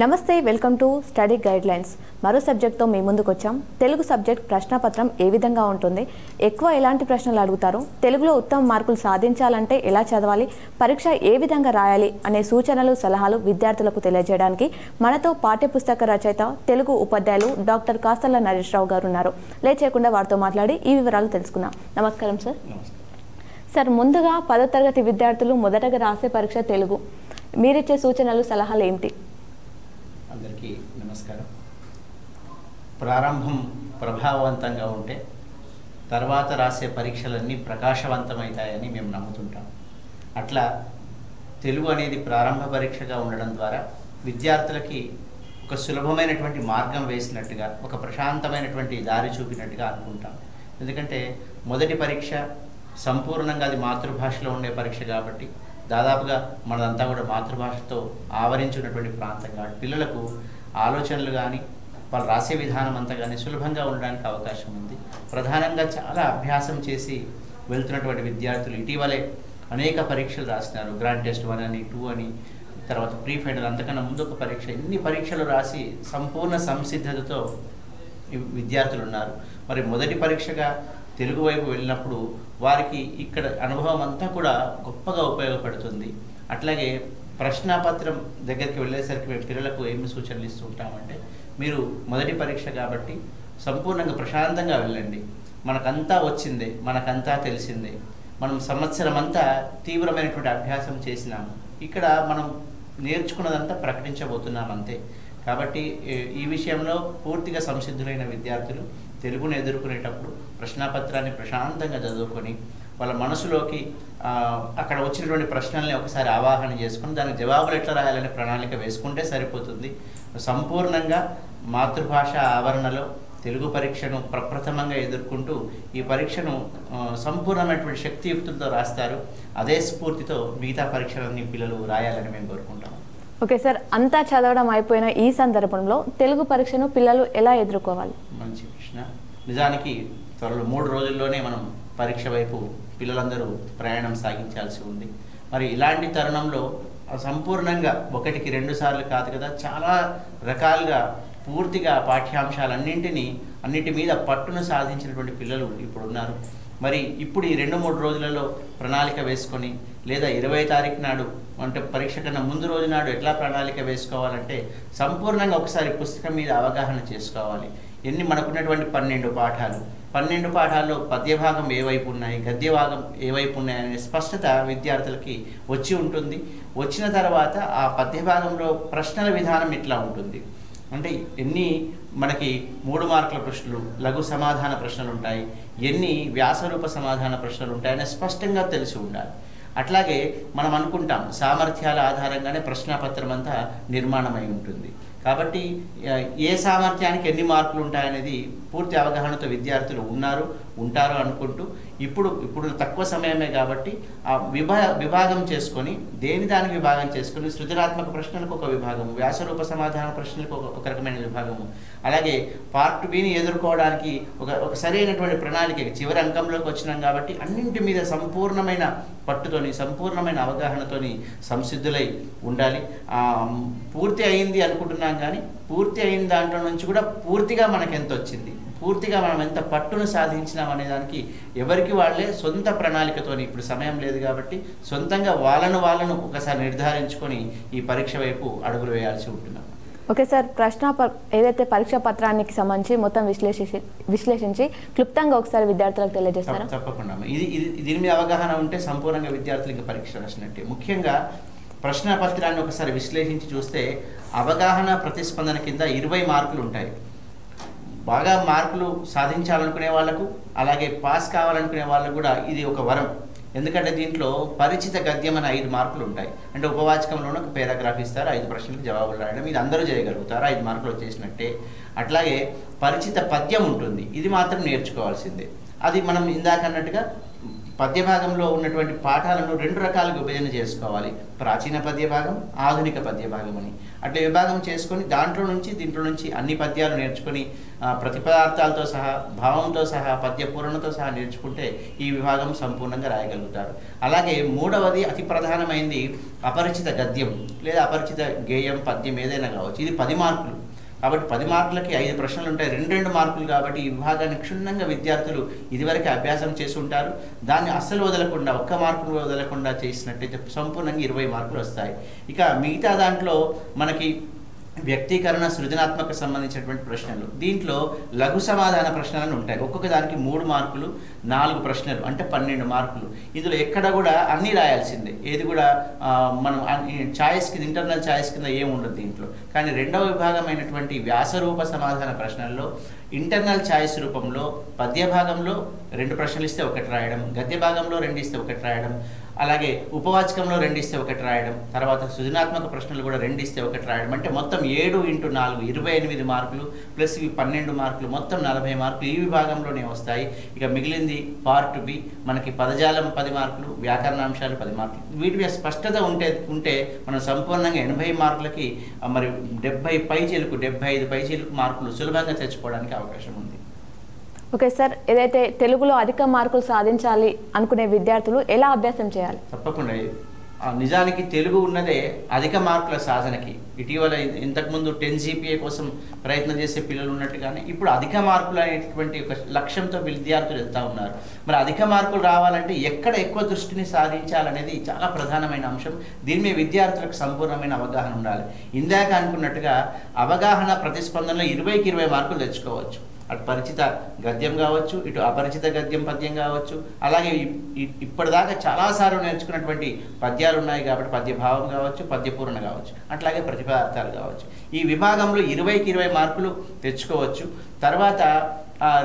నమస్తే welcome to study guidelines మరో సబ్జెక్ట్తో మీ ముందుకు వచ్చాం. తెలుగు సబ్జెక్ట్ ప్రశ్నపత్రం ఏ విధంగా ఉంటుంది, ఎక్కువ ఎలాంటి ప్రశ్నలు అడుగుతారు, తెలుగులో ఉత్తమ మార్కులు సాధించాలంటే ఎలా చదవాలి, పరీక్ష ఏ విధంగా రాయాలి అనే సూచనలు సలహాలు విద్యార్థులకు తెలియజేయడానికి మనతో పాఠ్యపుస్తక రచయిత తెలుగు ఉపాధ్యాయులు డాక్టర్ కాస్తల నరేష్ రావు గారు ఉన్నారు. లేచేయకుండా వారితో మాట్లాడి ఈ వివరాలు తెలుసుకుందాం. నమస్కారం సార్. సార్, ముందుగా 10వ తరగతి విద్యార్థులు మొదటగా రాసే పరీక్ష తెలుగు. మీరిచ్చే సూచనలు సలహాలు ఏమిటి? అందరికీ నమస్కారం. ప్రారంభం ప్రభావవంతంగా ఉంటే తర్వాత రాసే పరీక్షలన్నీ ప్రకాశవంతమవుతాయని మేము నమ్ముతుంటాం. అట్లా తెలుగు అనేది ప్రారంభ పరీక్షగా ఉండడం ద్వారా విద్యార్థులకి ఒక సులభమైనటువంటి మార్గం వేసినట్టుగా, ఒక ప్రశాంతమైనటువంటి దారి చూపినట్టుగా అనుకుంటాం. ఎందుకంటే మొదటి పరీక్ష సంపూర్ణంగా అది మాతృభాషలో ఉండే పరీక్ష కాబట్టి, దాదాపుగా మనదంతా కూడా మాతృభాషతో ఆవరించున్నటువంటి ప్రాంతం కాబట్టి పిల్లలకు ఆలోచనలు కానీ వాళ్ళు రాసే విధానం అంతా కానీ సులభంగా ఉండడానికి అవకాశం ఉంది. ప్రధానంగా చాలా అభ్యాసం చేసి వెళ్తున్నటువంటి విద్యార్థులు ఇటీవలే అనేక పరీక్షలు రాస్తున్నారు. గ్రాండ్ టెస్ట్ 1 అని 2 అని, తర్వాత ప్రీ ఫైనల్, అంతకన్నా ముందు ఒక పరీక్ష, ఇన్ని పరీక్షలు రాసి సంపూర్ణ సంసిద్ధతతో విద్యార్థులు ఉన్నారు. మరి మొదటి పరీక్షగా తెలుగు వైపు వెళ్ళినప్పుడు వారికి ఇక్కడ అనుభవం అంతా కూడా గొప్పగా ఉపయోగపడుతుంది. అట్లాగే ప్రశ్నాపత్రం దగ్గరికి వెళ్ళేసరికి మేము పిల్లలకు ఏమి సూచనలు ఇస్తూ ఉంటామంటే, మీరు మొదటి పరీక్ష కాబట్టి సంపూర్ణంగా ప్రశాంతంగా వెళ్ళండి. మనకంతా వచ్చిందే, మనకంతా తెలిసిందే, మనం సంవత్సరం అంతా తీవ్రమైనటువంటి అభ్యాసం చేసినాము, ఇక్కడ మనం నేర్చుకున్నదంతా ప్రకటించబోతున్నాం అంతే. కాబట్టి ఈ విషయంలో పూర్తిగా సంసిద్ధులైన విద్యార్థులు తెలుగును ఎదుర్కొనేటప్పుడు ప్రశ్నాపత్రాన్ని ప్రశాంతంగా చదువుకొని వాళ్ళ మనసులోకి అక్కడ వచ్చినటువంటి ప్రశ్నల్ని ఒకసారి ఆవాహన చేసుకుని దానికి జవాబులు ఎట్లా రాయాలనే ప్రణాళిక వేసుకుంటే సరిపోతుంది. సంపూర్ణంగా మాతృభాష ఆవరణలో తెలుగు పరీక్షను ప్రప్రథమంగా ఎదుర్కొంటూ ఈ పరీక్షను సంపూర్ణమైనటువంటి శక్తియుక్తులతో రాస్తారు. అదే స్ఫూర్తితో మిగతా పరీక్షలన్నీ పిల్లలు రాయాలని మేము కోరుకుంటాము. ఓకే సార్, అంతా చదవడం అయిపోయిన ఈ సందర్భంలో తెలుగు పరీక్షను పిల్లలు ఎలా ఎదుర్కోవాలి? మంచి ప్రశ్న. నిజానికి త్వరలో 3 రోజుల్లోనే మనం పరీక్ష వైపు పిల్లలందరూ ప్రయాణం సాగించాల్సి ఉంది. మరి ఇలాంటి తరుణంలో సంపూర్ణంగా 1కి 2 సార్లు కాదు కదా, చాలా రకాలుగా పూర్తిగా అన్నిటి మీద పట్టును సాధించినటువంటి పిల్లలు ఇప్పుడు ఉన్నారు. మరి ఇప్పుడు ఈ 2-3 రోజులలో ప్రణాళిక వేసుకొని, లేదా 20వ తారీఖు నాడు అంటే పరీక్ష కన్నా ముందు రోజు నాడు ఎట్లా ప్రణాళిక వేసుకోవాలంటే సంపూర్ణంగా ఒకసారి పుస్తకం మీద అవగాహన చేసుకోవాలి. మనకున్నటువంటి 12 పాఠాలు, 12 పాఠాల్లో పద్యభాగం ఏ వైపు ఉన్నాయి, గద్యభాగం ఏ వైపు ఉన్నాయి అనే స్పష్టత విద్యార్థులకి వచ్చి ఉంటుంది. వచ్చిన తర్వాత ఆ పద్యభాగంలో ప్రశ్నల విధానం ఇట్లా ఉంటుంది అంటే మనకి 3 మార్కుల ప్రశ్నలు, లఘు సమాధాన ప్రశ్నలు ఉంటాయి, వ్యాసరూప సమాధాన ప్రశ్నలు ఉంటాయని స్పష్టంగా తెలిసి ఉండాలి. అట్లాగే మనం అనుకుంటాం సామర్థ్యాల ఆధారంగానే ప్రశ్నాపత్రం అంతా నిర్మాణమై ఉంటుంది. కాబట్టి ఏ సామర్థ్యానికి ఎన్ని మార్కులు ఉంటాయనేది పూర్తి అవగాహనతో విద్యార్థులు ఉంటారు అనుకుంటూ ఇప్పుడు తక్కువ సమయమే కాబట్టి ఆ విభాగం చేసుకొని దానికి విభాగం చేసుకొని సృజనాత్మక ప్రశ్నలకు ఒక విభాగము, వ్యాసరూప సమాధాన ప్రశ్నలకు ఒక రకమైన విభాగము, అలాగే పార్ట్ బిని ఎదుర్కోవడానికి ఒక సరైనటువంటి ప్రణాళిక చివరి అంకంలోకి వచ్చినాం కాబట్టి అన్నింటి మీద సంపూర్ణమైన పట్టుతోని, సంపూర్ణమైన అవగాహనతోని సంసిద్ధులై ఉండాలి. పూర్తి అయింది అనుకుంటున్నాం కానీ పూర్తి అయిన దాంట్లో నుంచి కూడా పూర్తిగా మనకు ఎంత వచ్చింది, పూర్తిగా మనం ఎంత పట్టును సాధించినాం అనే దానికి ఎవరికి వాళ్ళే సొంత ప్రణాళికతోని, ఇప్పుడు సమయం లేదు కాబట్టి సొంతంగా వాళ్ళను ఒకసారి నిర్ధారించుకొని ఈ పరీక్ష వైపు అడుగులు వేయాల్సి ఉంటున్నాం. ఓకే సార్, ఏదైతే పరీక్షా పత్రానికి సంబంధించి మొత్తం విశ్లేషించి క్లుప్తంగా ఒకసారి విద్యార్థులకు తెలియజేస్తారా? తప్పకుండా. దీని మీద అవగాహన ఉంటే సంపూర్ణంగా విద్యార్థులు ఇంకా పరీక్ష రాసినట్టే. ముఖ్యంగా ప్రశ్నపత్రాన్ని ఒకసారి విశ్లేషించి చూస్తే అవగాహన ప్రతిస్పందన కింద 20 మార్కులు ఉంటాయి. బాగా మార్కులు సాధించాలనుకునే వాళ్లకు, అలాగే పాస్ కావాలనుకునే వాళ్ళకు కూడా ఇది ఒక వరం. ఎందుకంటే దీంట్లో పరిచిత గద్యం అని 5 మార్కులు ఉంటాయి. అంటే ఉపవాచకంలోనే ఒక పేరాగ్రాఫ్ ఇస్తారు, 5 ప్రశ్నలకు జవాబులు రాయడం, ఇది అందరూ చేయగలుగుతారు, 5 మార్కులు వచ్చేసినట్టే. అట్లాగే పరిచిత పద్యం ఉంటుంది, ఇది మాత్రం నేర్చుకోవాల్సిందే. అది మనం ఇందాక అన్నట్టుగా పద్య భాగంలో ఉన్నటువంటి పాఠాలను 2 రకాలుగా విభజన చేసుకోవాలి. ప్రాచీన పద్య భాగం, ఆధునిక పద్య భాగం అని అట్లా విభాగం చేసుకొని దీంట్లో నుంచి అన్ని పద్యాలు నేర్చుకొని ప్రతిపదార్థాలతో సహా, భావంతో సహా, పద్య పూరణతో సహా నేర్చుకుంటే ఈ విభాగం సంపూర్ణంగా రాయగలుగుతారు. అలాగే మూడవది అతి ప్రధానమైనది అపరిచిత గద్యం లేదా అపరిచిత గేయం, పద్యం ఏదైనా కావచ్చు. ఇది 10 మార్కులు కాబట్టి 10 మార్కులకి 5 ప్రశ్నలు ఉంటాయి, 2 మార్కులు కాబట్టి ఈ విభాగాన్ని క్షుణ్ణంగా విద్యార్థులు ఇదివరకు అభ్యాసం చేసి ఉంటారు. దాన్ని అస్సలు వదలకుండా, 1 మార్కులు వదలకుండా చేసినట్టయితే సంపూర్ణంగా 20 మార్కులు వస్తాయి. ఇక మిగతా దాంట్లో మనకి వ్యక్తీకరణ, సృజనాత్మక సంబంధించినటువంటి ప్రశ్నలు, దీంట్లో లఘు సమాధాన ప్రశ్నలు ఉంటాయి. ఒక్కొక్క దానికి 3 మార్కులు, 4 ప్రశ్నలు అంటే 12 మార్కులు. ఇందులో ఎక్కడ కూడా అన్నీ రాయాల్సిందే, ఏది కూడా మనం ఛాయిస్ కింద, ఇంటర్నల్ ఛాయిస్ కింద ఏముండదు దీంట్లో. కానీ రెండవ విభాగమైనటువంటి వ్యాసరూప సమాధాన ప్రశ్నల్లో ఇంటర్నల్ ఛాయిస్ రూపంలో పద్య భాగంలో 2 ప్రశ్నలు ఇస్తే 1 రాయడం, గద్య భాగంలో 2 ఇస్తే 1 రాయడం, అలాగే ఉపవాచకంలో 2 ఇస్తే 1 రాయడం, తర్వాత సృజనాత్మక ప్రశ్నలు కూడా 2 ఇస్తే 1 రాయడం. అంటే మొత్తం 7 × 4 28 మార్కులు ప్లస్ ఇవి 12 మార్కులు, మొత్తం 40 మార్కులు ఈ విభాగంలోనే వస్తాయి. ఇక మిగిలింది పార్ట్ బి, మనకి పదజాలం 10 మార్కులు, వ్యాకరణాంశాలు 10 మార్కులు. వీటి మీద స్పష్టత ఉంటే మనం సంపూర్ణంగా 80 మార్కులకి మరి 75 పైచీలకు మార్కులు సులభంగా తెచ్చుకోవడానికి అవకాశం ఉంది. ఓకే సార్, ఏదైతే తెలుగులో అధిక మార్కులు సాధించాలి అనుకునే విద్యార్థులు ఎలా అభ్యాసం చేయాలి? తప్పకుండా. నిజానికి తెలుగు ఉన్నదే అధిక మార్కుల సాధనకి. ఇటీవల ఇంతకుముందు 10 GPA కోసం ప్రయత్నం చేసే పిల్లలు ఉన్నట్టుగానే ఇప్పుడు అధిక మార్కులు అనేటువంటి ఒక లక్ష్యంతో విద్యార్థులు వెళ్తూ ఉన్నారు. మరి అధిక మార్కులు రావాలంటే ఎక్కడ ఎక్కువ దృష్టిని సాధించాలనేది చాలా ప్రధానమైన అంశం. దీని మీద విద్యార్థులకు సంపూర్ణమైన అవగాహన ఉండాలి. ఇందాక అనుకున్నట్టుగా అవగాహన ప్రతిస్పందనలో 20కి 20 మార్కులు తెచ్చుకోవచ్చు. అటు పరిచిత గద్యం కావచ్చు, ఇటు అపరిచిత గద్యం పద్యం కావచ్చు. అలాగే ఇప్పటిదాకా చాలాసార్లు నేర్చుకున్నటువంటి పద్యాలు ఉన్నాయి కాబట్టి పద్య భావం కావచ్చు, పద్య పూరణ కావచ్చు, అట్లాగే ప్రతిపదార్థాలు కావచ్చు. ఈ విభాగంలో 20కి 20 మార్కులు తెచ్చుకోవచ్చు. తర్వాత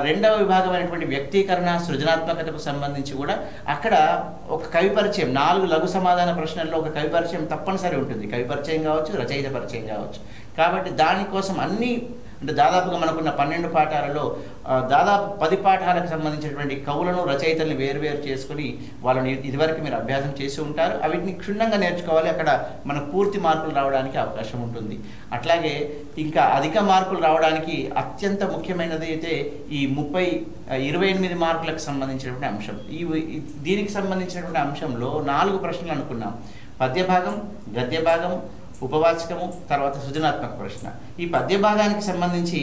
రెండవ విభాగమైనటువంటి వ్యక్తీకరణ, సృజనాత్మకతకు సంబంధించి కూడా అక్కడ ఒక కవి పరిచయం, 4 లఘు సమాధాన ప్రశ్నల్లో ఒక కవి పరిచయం తప్పనిసరి ఉంటుంది. కవి పరిచయం కావచ్చు, రచయిత పరిచయం కావచ్చు. కాబట్టి దానికోసం అన్ని అంటే దాదాపుగా మనకున్న 12 పాఠాలలో దాదాపు 10 పాఠాలకు సంబంధించినటువంటి కవులను, రచయితల్ని వేరువేరు చేసుకుని వాళ్ళని ఇదివరకు మీరు అభ్యాసం చేసి ఉంటారు. వీటిని క్షుణ్ణంగా నేర్చుకోవాలి. అక్కడ మనకు పూర్తి మార్కులు రావడానికి అవకాశం ఉంటుంది. అట్లాగే ఇంకా అధిక మార్కులు రావడానికి అత్యంత ముఖ్యమైనది అయితే ఈ 28 మార్కులకు సంబంధించినటువంటి అంశం. దీనికి సంబంధించినటువంటి అంశంలో 4 ప్రశ్నలు అనుకున్నాం. పద్య భాగం, గద్య భాగం, ఉపవాచకము, తర్వాత సృజనాత్మక ప్రశ్న. ఈ పద్య భాగానికి సంబంధించి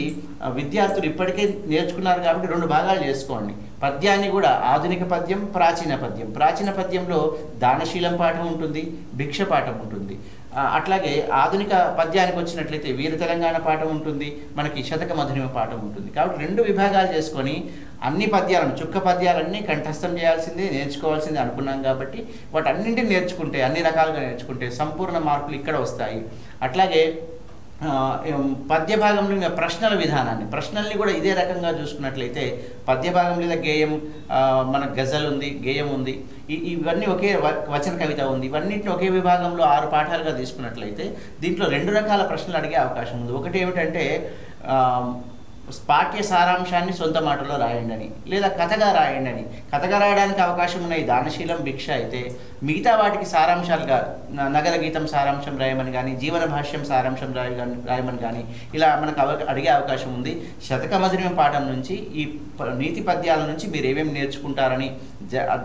విద్యార్థులు ఇప్పటికే నేర్చుకున్నారు కాబట్టి 2 భాగాలు చేసుకోండి. పద్యాన్ని కూడా ఆధునిక పద్యం, ప్రాచీన పద్యం. ప్రాచీన పద్యంలో దానశీలం పాఠం ఉంటుంది, భిక్ష పాఠం ఉంటుంది. అట్లాగే ఆధునిక పద్యానికి వచ్చినట్లయితే వీర తెలంగాణ పాఠం ఉంటుంది, మనకి శతక మధురిమ పాఠం ఉంటుంది. కాబట్టి 2 విభాగాలు చేసుకొని అన్ని పద్యాలను, చుక్క పద్యాలన్నీ కంఠస్థం చేయాల్సిందే, నేర్చుకోవాల్సిందే అనుకున్నాం కాబట్టి వాటన్నింటిని నేర్చుకుంటే, అన్ని రకాలుగా నేర్చుకుంటే సంపూర్ణ మార్కులు ఇక్కడ వస్తాయి. అట్లాగే పద్య భాగంలో ఇంకా ప్రశ్నల విధానాన్ని, ప్రశ్నల్ని కూడా ఇదే రకంగా చూసుకున్నట్లయితే పద్య భాగం లేదా గేయం, మన గజల్ ఉంది, గేయం ఉంది, ఇవన్నీ ఒకే వచన కవిత ఉంది. ఇవన్నింటిని ఒకే విభాగంలో 6 పాఠాలుగా తీసుకున్నట్లయితే దీంట్లో 2 రకాల ప్రశ్నలు అడిగే అవకాశం ఉంది. ఒకటి ఏమిటంటే పాఠ్య సారాంశాన్ని సొంత మాటలో రాయండి అని, లేదా కథగా రాయండి అని. కథగా రాయడానికి అవకాశం ఉన్నాయి దానశీలం, భిక్ష అయితే. మిగతా వాటికి సారాంశాలుగా నగర గీతం సారాంశం రాయమని కానీ, జీవన భాష్యం సారాంశం రాయమని కానీ ఇలా మనకు అడిగే అవకాశం ఉంది. శతక మధురిమ పాఠం నుంచి ఈ నీతి పద్యాల నుంచి మీరు ఏమేమి నేర్చుకుంటారని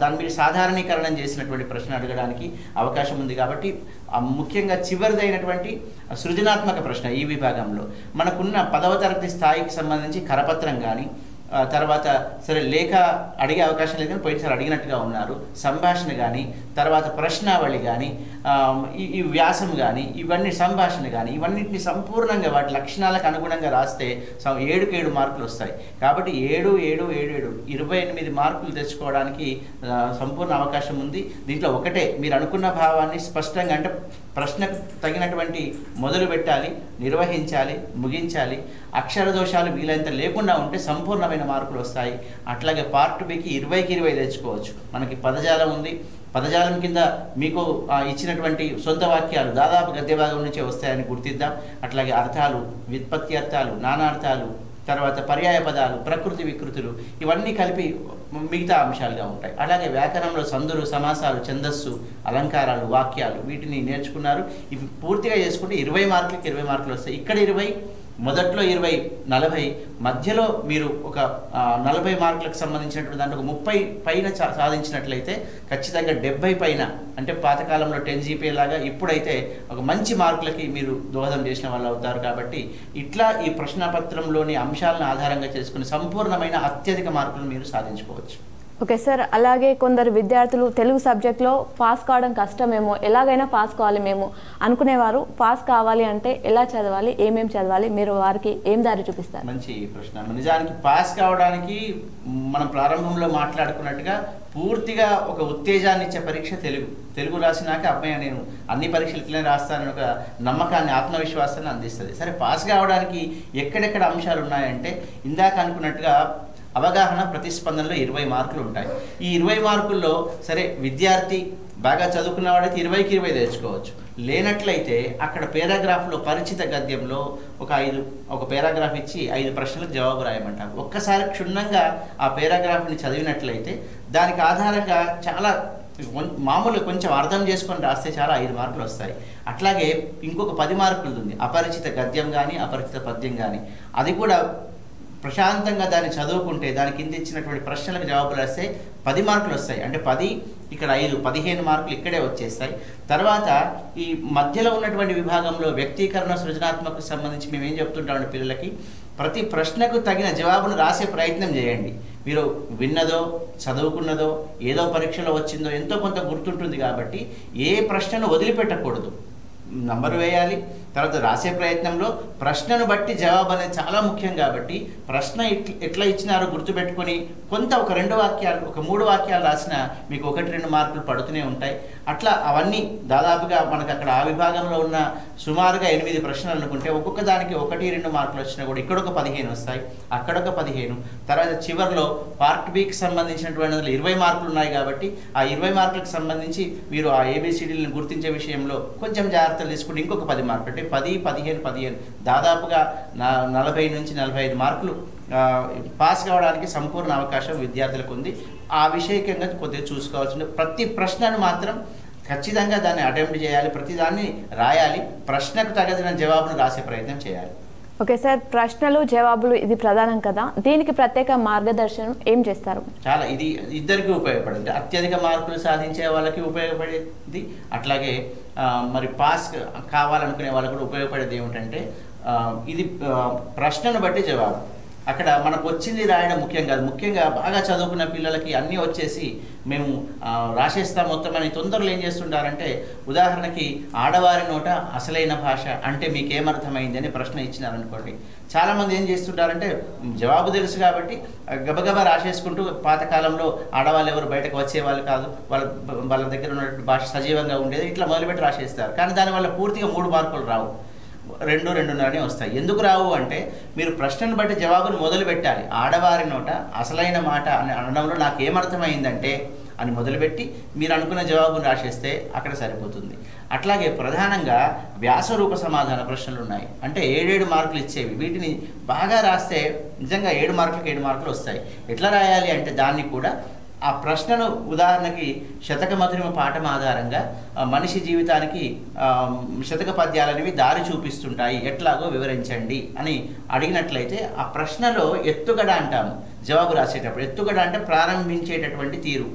దాని మీద సాధారణీకరణం చేసినటువంటి ప్రశ్న అడగడానికి అవకాశం ఉంది. కాబట్టి ముఖ్యంగా చివరిదైనటువంటి సృజనాత్మక ప్రశ్న ఈ విభాగంలో మనకున్న 10వ తరగతి స్థాయికి సంబంధించి కరపత్రం కానీ, తర్వాత సరే లేఖ అడిగే అవకాశం లేదు కానీ పోయినసారి అడిగినట్టుగా ఉన్నారు, సంభాషణ కానీ, తర్వాత ప్రశ్నావళి కానీ, ఈ వ్యాసం కానీ, ఇవన్నీ సంభాషణ కానీ, ఇవన్నింటిని సంపూర్ణంగా వాటి లక్షణాలకు అనుగుణంగా రాస్తే 7కి 7 మార్కులు వస్తాయి. కాబట్టి 7, 7, 7, 28 మార్కులు తెచ్చుకోవడానికి సంపూర్ణ అవకాశం ఉంది. దీంట్లో ఒకటే మీరు అనుకున్న భావాన్ని స్పష్టంగా, అంటే ప్రశ్నకు తగినటువంటి మొదలు పెట్టాలి, నిర్వహించాలి, ముగించాలి. అక్షర దోషాలు వీలైనంత లేకుండా ఉంటే సంపూర్ణమైన మార్కులు వస్తాయి. అట్లాగే పార్ట్ బికి 20కి 20 తెచ్చుకోవచ్చు. మనకి పదజాలం ఉంది, పదజాలం కింద మీకు ఇచ్చినటువంటి సొంత వాక్యాలు దాదాపు గద్య భాగం నుంచే వస్తాయని గుర్తిద్దాం. అట్లాగే అర్థాలు, వ్యుత్పత్తి అర్థాలు, నానార్థాలు, తర్వాత పర్యాయ పదాలు, ప్రకృతి వికృతులు, ఇవన్నీ కలిపి మిగతా అంశాలుగా ఉంటాయి. అలాగే వ్యాకరణంలో సందులు, సమాసాలు, ఛందస్సు, అలంకారాలు, వాక్యాలు వీటిని నేర్చుకున్నారు. ఇవి పూర్తిగా చేసుకుంటే 20 మార్కులకి 20 మార్కులు వస్తాయి. ఇక్కడ 20, మొదట్లో 20, 40, మధ్యలో మీరు ఒక 40 మార్కులకు సంబంధించినటువంటి దాంట్లో ఒక 30 పైన సాధించినట్లయితే ఖచ్చితంగా 70 పైన, అంటే పాతకాలంలో 10 GPA లాగా ఇప్పుడైతే ఒక మంచి మార్కులకి మీరు దోహదం చేసిన వాళ్ళు అవుతారు. కాబట్టి ఇట్లా ఈ ప్రశ్నపత్రంలోని అంశాలను ఆధారంగా చేసుకుని సంపూర్ణమైన అత్యధిక మార్కులు మీరు సాధించుకోవచ్చు. ఓకే సార్, అలాగే కొందరు విద్యార్థులు తెలుగు సబ్జెక్ట్లో పాస్ కావడం కష్టమేమో, ఎలాగైనా పాస్ కావాలి మేము అనుకునేవారు, పాస్ కావాలి అంటే ఎలా చదవాలి, ఏమేమి చదవాలి, మీరు వారికి ఏం దారి చూపిస్తారు? మంచి ప్రశ్న. నిజానికి పాస్ కావడానికి మనం ప్రారంభంలో మాట్లాడుకున్నట్టుగా పూర్తిగా ఒక ఉత్తేజాన్ని ఇచ్చే పరీక్ష తెలుగు రాసినాక అబ్బాయి నేను అన్ని పరీక్షలు ఇట్లనే రాస్తానని ఒక నమ్మకాన్ని, ఆత్మవిశ్వాసాన్ని అందిస్తుంది. సరే, పాస్ కావడానికి ఎక్కడెక్కడ అంశాలు ఉన్నాయంటే ఇందాక అనుకున్నట్టుగా అవగాహన, ప్రతిస్పందనలో 20 మార్కులు ఉంటాయి. ఈ 20 మార్కుల్లో సరే విద్యార్థి బాగా చదువుకున్నవాడైతే 20కి 20 తెచ్చుకోవచ్చు. లేనట్లయితే అక్కడ పేరాగ్రాఫ్లో పరిచిత గద్యంలో ఒక పేరాగ్రాఫ్ ఇచ్చి 5 ప్రశ్నలకు జవాబు రాయమంటారు. ఒక్కసారి క్షుణ్ణంగా ఆ పేరాగ్రాఫ్ని చదివినట్లయితే దానికి ఆధారంగా చాలా మామూలు కొంచెం అర్థం చేసుకొని రాస్తే చాలా 5 మార్కులు వస్తాయి. అట్లాగే ఇంకొక 10 మార్కులు ఉంది, అపరిచిత గద్యం కానీ అపరిచిత పద్యం కానీ. అది కూడా ప్రశాంతంగా దాన్ని చదువుకుంటే దాని కింద ఇచ్చినటువంటి ప్రశ్నలకు జవాబులు వస్తే 10 మార్కులు వస్తాయి. అంటే 10, ఇక్కడ 5, 15 మార్కులు ఇక్కడే వచ్చేస్తాయి. తర్వాత ఈ మధ్యలో ఉన్నటువంటి విభాగంలో వ్యక్తీకరణ, సృజనాత్మకకు సంబంధించి మేము ఏం చెప్తుంటామంటే పిల్లలకి ప్రతి ప్రశ్నకు తగిన జవాబును రాసే ప్రయత్నం చేయండి. మీరు విన్నదో, చదువుకున్నదో, ఏదో పరీక్షలో వచ్చిందో ఎంతో కొంత గుర్తుంటుంది కాబట్టి ఏ ప్రశ్నను వదిలిపెట్టకూడదు, నంబరు వేయాలి. తర్వాత రాసే ప్రయత్నంలో ప్రశ్నను బట్టి జవాబు అనేది చాలా ముఖ్యం కాబట్టి ప్రశ్న ఎట్లా ఇచ్చినారో గుర్తుపెట్టుకొని కొంత ఒక 2 వాక్యాలు, ఒక 3 వాక్యాలు రాసినా మీకు 1-2 మార్కులు పడుతూనే ఉంటాయి. అట్లా అవన్నీ దాదాపుగా మనకు అక్కడ ఆ విభాగంలో ఉన్న సుమారుగా 8 ప్రశ్నలు అనుకుంటే ఒక్కొక్క దానికి 1-2 మార్కులు వచ్చినా కూడా ఇక్కడ ఒక 15 వస్తాయి, అక్కడ ఒక 15. తర్వాత చివరిలో పార్ట్ బికి సంబంధించినటువంటి 20 మార్కులు ఉన్నాయి కాబట్టి ఆ 20 మార్కులకు సంబంధించి మీరు ఆ ABCDలను గుర్తించే విషయంలో కొంచెం జాగ్రత్తలు తీసుకుంటే ఇంకొక 10 మార్కులు, అంటే 10, 15 దాదాపుగా 40 నుంచి 45 మార్కులు పాస్ కావడానికి సంపూర్ణ అవకాశం విద్యార్థులకు ఉంది. ఆ విషయకంగా కొద్దిగా చూసుకోవాల్సింది. ప్రతి ప్రశ్నను మాత్రం ఖచ్చితంగా దాన్ని అటెంప్ట్ చేయాలి, ప్రతిదాన్ని రాయాలి, ప్రశ్నకు తగిన జవాబును రాసే ప్రయత్నం చేయాలి. ఓకే సార్, ప్రశ్నలు జవాబులు ఇది ప్రధానం కదా, దీనికి ప్రత్యేక మార్గదర్శనం ఏం చేస్తారు? చాలా, ఇది ఇద్దరికి ఉపయోగపడింది. అత్యధిక మార్కులు సాధించే వాళ్ళకి ఉపయోగపడేది, అట్లాగే మరి పాస్ కావాలనుకునే వాళ్ళకి కూడా ఉపయోగపడేది ఏమిటంటే ఇది ప్రశ్నను బట్టి జవాబు. అక్కడ మనకు వచ్చింది రాయడం ముఖ్యం కాదు. ముఖ్యంగా బాగా చదువుకున్న పిల్లలకి అన్నీ వచ్చేసి మేము రాసేస్తాం మొత్తం అని తొందరలో ఏం చేస్తుంటారంటే, ఉదాహరణకి ఆడవారి నోట అసలైన భాష అంటే మీకేమర్థమైంది అని ప్రశ్న ఇచ్చినారనుకోండి, చాలామంది ఏం చేస్తుంటారంటే జవాబు తెలుసు కాబట్టి గబగబా రాసేసుకుంటూ, పాతకాలంలో ఆడవాళ్ళు ఎవరు బయటకు వచ్చేవాళ్ళు కాదు, వాళ్ళ దగ్గర ఉన్నటువంటి భాష సజీవంగా ఉండేది, ఇట్లా మొదలుపెట్టి రాసేస్తారు. కానీ దానివల్ల పూర్తిగా 3 మార్కులు రావు, 2-2.5 వస్తాయి. ఎందుకు రావు అంటే మీరు ప్రశ్నను బట్టి జవాబును మొదలు పెట్టాలి. ఆడవారి నోట అసలైన మాట అని అనడంలో నాకు ఏమర్థమైందంటే అని మొదలుపెట్టి మీరు అనుకున్న జవాబును రాసేస్తే అక్కడ సరిపోతుంది. అట్లాగే ప్రధానంగా వ్యాసరూప సమాధాన ప్రశ్నలు ఉన్నాయి, అంటే 7 మార్కులు ఇచ్చేవి. వీటిని బాగా రాస్తే నిజంగా 7 మార్కులకు 7 మార్కులు వస్తాయి. ఎట్లా రాయాలి అంటే దాన్ని కూడా ఆ ప్రశ్నను ఉదాహరణకి శతక మధురిమ పాఠం ఆధారంగా మనిషి జీవితానికి శతక పద్యాలనేవి దారి చూపిస్తుంటాయి, ఎట్లాగో వివరించండి అని అడిగినట్లయితే ఆ ప్రశ్నలో ఎత్తుగడ అంటాము జవాబు రాసేటప్పుడు. ఎత్తుగడ అంటే ప్రారంభించేటటువంటి తీరు.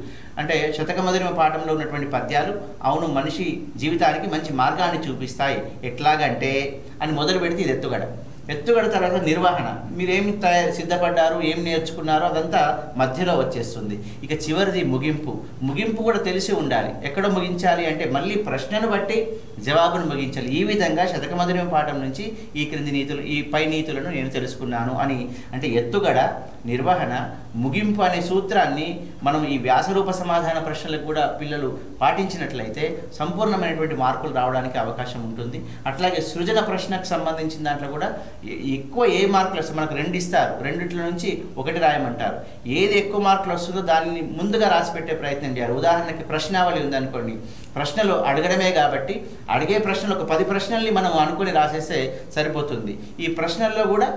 అంటే శతక మధురిమ పాఠంలో ఉన్నటువంటి పద్యాలు అవును మనిషి జీవితానికి మంచి మార్గాన్ని చూపిస్తాయి, ఎట్లాగంటే అని మొదలు పెడితే ఇది ఎత్తుగడ. ఎత్తుగడ తర్వాత నిర్వహణ, మీరేమి సిద్ధపడ్డారు, ఏం నేర్చుకున్నారో అదంతా మధ్యలో వచ్చేస్తుంది. ఇక చివరిది ముగింపు. ముగింపు కూడా తెలిసి ఉండాలి, ఎక్కడ ముగించాలి అంటే మళ్ళీ ప్రశ్నను బట్టి జవాబును ముగించాలి. ఈ విధంగా శతక మధురిమ పాఠం నుంచి ఈ క్రింది నీతులు, ఈ పై నీతులను నేను తెలుసుకున్నాను అని. అంటే ఎత్తుగడ, నిర్వహణ, ముగింపు అనే సూత్రాన్ని మనం ఈ వ్యాసరూప సమాధాన ప్రశ్నలకు కూడా పిల్లలు పాటించినట్లయితే సంపూర్ణమైనటువంటి మార్కులు రావడానికి అవకాశం ఉంటుంది. అట్లాగే సృజన ప్రశ్నకు సంబంధించిన దాంట్లో కూడా ఎక్కువ ఏ మార్కులు వస్తాయి, మనకు 2 ఇస్తారు, రెండిట్లో నుంచి 1 రాయమంటారు. ఏది ఎక్కువ మార్కులు వస్తుందో దానిని ముందుగా రాసి పెట్టే ప్రయత్నం చేయాలి. ఉదాహరణకి ప్రశ్నావళి ఉందనుకోండి, ప్రశ్నలు అడగడమే కాబట్టి అడిగే ప్రశ్నలు ఒక 10 ప్రశ్నల్ని మనం అనుకుని రాసేస్తే సరిపోతుంది. ఈ ప్రశ్నల్లో కూడా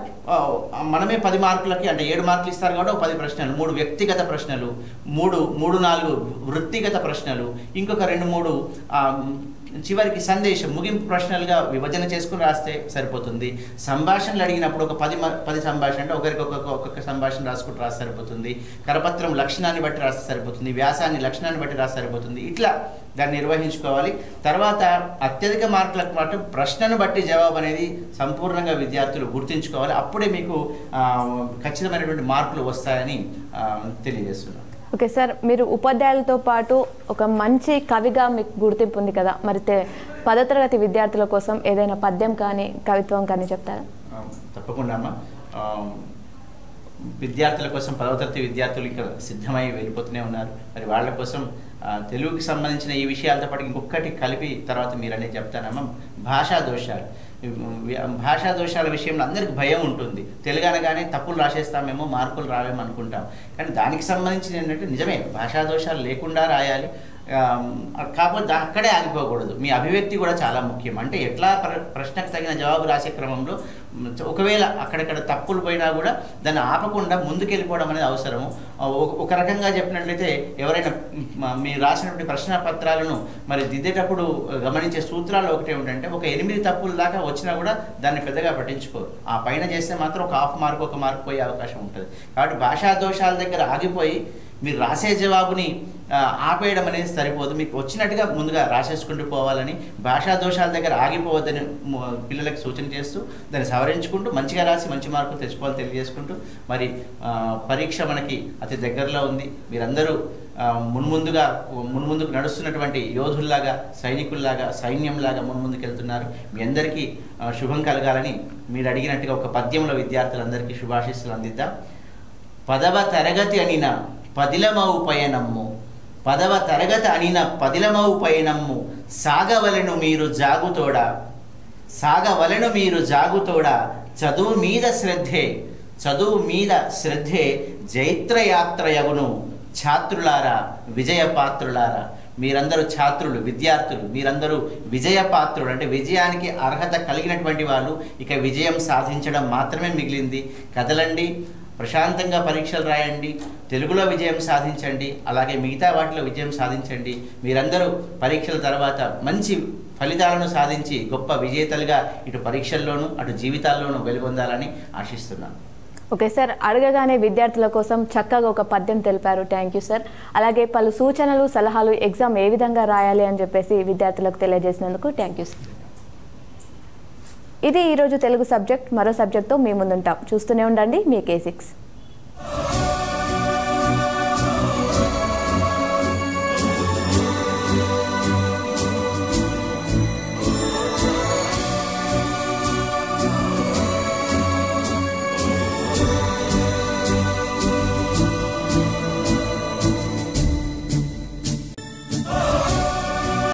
మనమే 10 మార్కులకి అంటే 7 మార్కులు ఇస్తారు కాబట్టి 10 ప్రశ్నలు, 3 వ్యక్తిగత ప్రశ్నలు, 3-4 వృత్తిగత ప్రశ్నలు, ఇంకొక 2-3 చివరికి సందేశం ముగింపు ప్రశ్నలుగా విభజన చేసుకుని రాస్తే సరిపోతుంది. సంభాషణలు అడిగినప్పుడు ఒక 10 సంభాషణ అంటే ఒకరికి ఒక్కొక్క సంభాషణ రాసుకుంటూ రాస్తే సరిపోతుంది. కరపత్రం లక్షణాన్ని బట్టి రాస్తే సరిపోతుంది, వ్యాసాన్ని లక్షణాన్ని బట్టి రాస్తే సరిపోతుంది. ఇట్లా దాన్ని నిర్వహించుకోవాలి. తర్వాత అత్యధిక మార్కులకు మాత్రం ప్రశ్నను బట్టి జవాబు అనేది సంపూర్ణంగా విద్యార్థులు గుర్తుంచుకోవాలి. అప్పుడే మీకు ఖచ్చితమైనటువంటి మార్కులు వస్తాయని తెలియజేస్తున్నాను. ఓకే సార్, మీరు ఉపాధ్యాయులతో పాటు ఒక మంచి కవిగా మీకు గుర్తింపు ఉంది కదా, మరి 10వ తరగతి విద్యార్థుల కోసం ఏదైనా పద్యం కానీ కవిత్వం కానీ చెప్తారా? తప్పకుండా అమ్మా. విద్యార్థుల కోసం 10వ తరగతి విద్యార్థులు ఇక్కడ సిద్ధమై వెళ్ళిపోతూనే ఉన్నారు. మరి వాళ్ళ కోసం తెలుగుకి సంబంధించిన ఈ విషయాలతో పాటు ఇంకొకటి కలిపి తర్వాత మీరనే చెప్తానమ్మా. భాషా దోషాలు. భాషా దోషాల విషయంలో అందరికి భయం ఉంటుంది. తెలుగు అనగానే తప్పులు రాసేస్తామేమో, మార్కులు రావేమో అనుకుంటాం. కానీ దానికి సంబంధించిన ఏంటంటే నిజమే భాషా దోషాలు లేకుండా రాయాలి. కాకపోతే అక్కడే ఆగిపోకూడదు. మీ అభివ్యక్తి కూడా చాలా ముఖ్యం. అంటే ఎట్లా ప్రశ్నకు తగిన జవాబు రాసే క్రమంలో ఒకవేళ అక్కడక్కడ తప్పులు పోయినా కూడా దాన్ని ఆపకుండా ముందుకెళ్ళిపోవడం అనేది అవసరము. ఒక రకంగా చెప్పినట్లయితే ఎవరైనా మీరు రాసినటువంటి ప్రశ్న పత్రాలను మరి దిద్దేటప్పుడు గమనించే సూత్రాలు ఒకటే ఏంటంటే ఒక 8 తప్పుల దాకా వచ్చినా కూడా దాన్ని పెద్దగా పట్టించుకోరు. ఆ పైన చేస్తే మాత్రం ఒక 1/2 మార్కు 1 మార్కు పోయే అవకాశం ఉంటుంది. కాబట్టి భాషా దోషాల దగ్గర ఆగిపోయి మీరు రాసే జవాబుని ఆపేయడం అనేది సరిపోదు. మీకు వచ్చినట్టుగా ముందుగా రాసేసుకుంటూ పోవాలని, భాషా దోషాల దగ్గర ఆగిపోవద్దని పిల్లలకు సూచన చేస్తూ దాన్ని సవరించుకుంటూ మంచిగా రాసి మంచి మార్కులు తెచ్చుకోవాలని తెలియజేసుకుంటూ మరి పరీక్ష మనకి అతి దగ్గరలో ఉంది. మీరందరూ మున్ముందుకు నడుస్తున్నటువంటి యోధుల్లాగా, సైనికుల్లాగా, సైన్యంలాగా మున్ముందుకు వెళ్తున్నారు. మీ అందరికీ శుభం కలగాలని మీరు అడిగినట్టుగా ఒక పద్యంలో విద్యార్థులందరికీ శుభాశీస్సులు అందిద్దాం. 10వ తరగతి అనిన పదిలమవు పయనమ్ము, 10వ తరగతి అనిన పదిలమవు పయనమ్ము, సాగవలెను మీరు జాగుతోడా, సాగవలెను మీరు జాగుతోడా, చదువు మీద శ్రద్ధే జైత్రయాత్రయగును, ఛాత్రులారా విజయపాత్రులారా. మీరందరూ ఛాత్రులు, విద్యార్థులు, మీరందరూ విజయపాత్రులు. అంటే విజయానికి అర్హత కలిగినటువంటి వాళ్ళు. ఇక విజయం సాధించడం మాత్రమే మిగిలింది. కదలండి, ప్రశాంతంగా పరీక్షలు రాయండి, తెలుగులో విజయం సాధించండి, అలాగే మిగతా వాటిలో విజయం సాధించండి. మీరందరూ పరీక్షల తర్వాత మంచి ఫలితాలను సాధించి గొప్ప విజేతలుగా ఇటు పరీక్షల్లోనూ అటు జీవితాల్లోనూ వెలుగొందాలని ఆశిస్తున్నాను. ఓకే సార్, అడగగానే విద్యార్థుల కోసం చక్కగా ఒక పద్యం తెలిపారు. Thank you sir. అలాగే పలు సూచనలు, సలహాలు ఎగ్జామ్ ఏ విధంగా రాయాలి అని చెప్పేసి విద్యార్థులకు తెలియజేసినందుకు థ్యాంక్ యూ సార్. ఇది ఈరోజు తెలుగు సబ్జెక్ట్. మరో సబ్జెక్ట్తో మీ ముందుంటాం. చూస్తూనే ఉండండి మీ K6.